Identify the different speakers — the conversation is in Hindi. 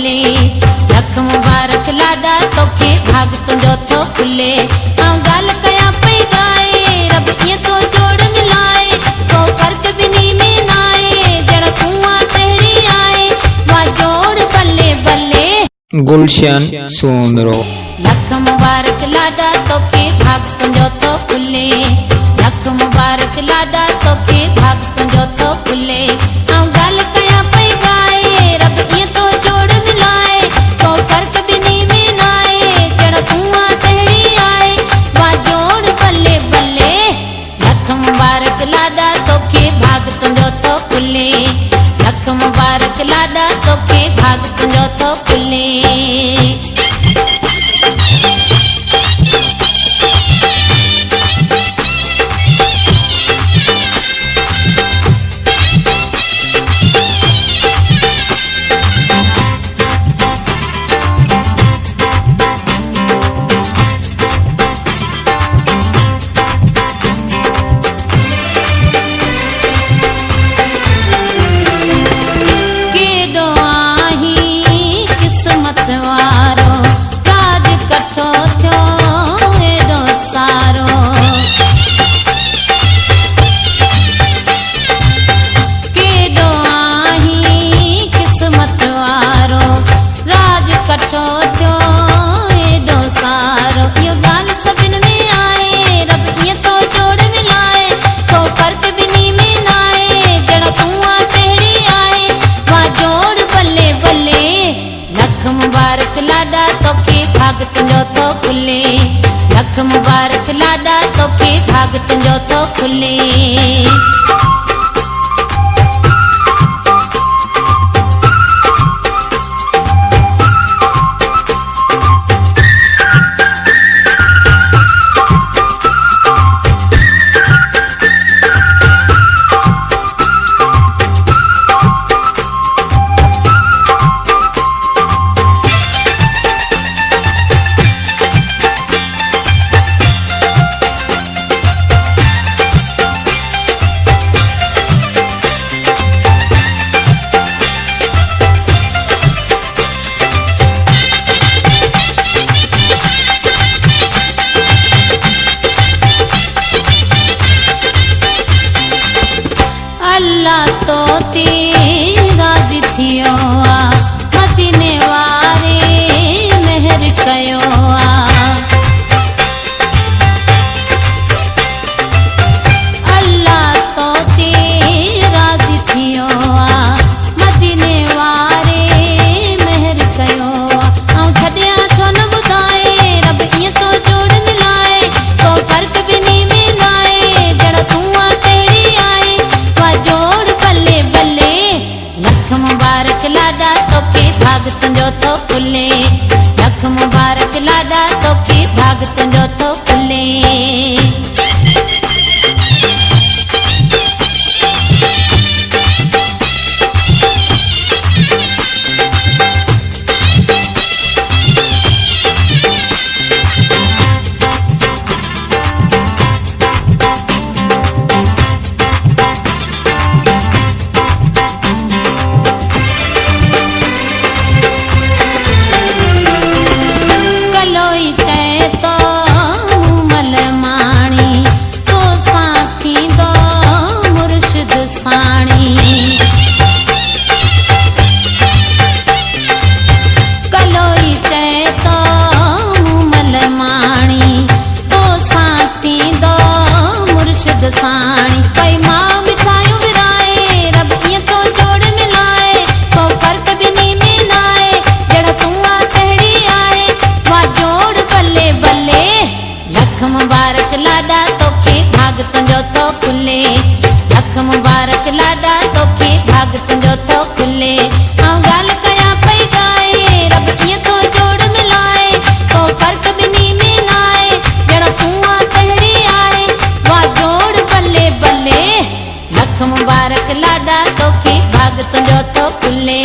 Speaker 1: खुले। लख मुबारक लाडा तोखे भाग तुंजो थो खुले। गाल कया पई गाए रब ईअं तो जोड़ मिलाए, को फर्क बिनी में नाए जड़ तूं आ तहिड़ी आए, वा जोड़ बल्ले बल्ले।
Speaker 2: गुलशन सोनरो।
Speaker 1: लख मुबारक लाडा तोखे भाग तुंजो थो खुले। लख मुबारक लाडा तोखे भाग तुंजो थो खुले। गाल कया पई गाए रब ईअं तो जोड़ मिलाए, को फर्क बिनी में नाए जड़ तूं आ तहिड़ी आए, वा जोड़ बल्ले बल्ले। लख मुबारक लाडा तोखे भाग तुंजो थो खुले। लख मुबारक लाडा तोखे भाग तुंजो थो खुले। लख मुबारक लाडा तोखे भाग तुंजो थो खुले। अल्लाह तो राज़ी थियो आ, मदीने वारे मेहर कयो आ। अल्लाह तो राज़ी थियो आ, मदीने वारे मेहर कयो आ। छॾिया छो न ॿुधाए रब ईअं तो जोड़ मिलाए, को फर्क बिनी में नाए जड़ तूं आ तहिड़ी आए, जोड़ बल्ले बल्ले। लख मुबारक लाडा तोखे भाग तुंजो थो खुले। लख मुबारक लाडा तोखे भाग तुंजो थो खुले। मुबारक लाडा तोखे भाग तुंजो थो खुले। लख मुबारक लाडा तोखे भाग तुंजो थो खुले। गाल कया पई गाए रब ईअं तो जोड़ मिलाए, को फर्क बिनी में नाए जड़ तूं आ तहिड़ी आए, वा जोड़ बल्ले बल्ले। लख मुबारक लाडा तोखे भाग तुंजो थो खुले।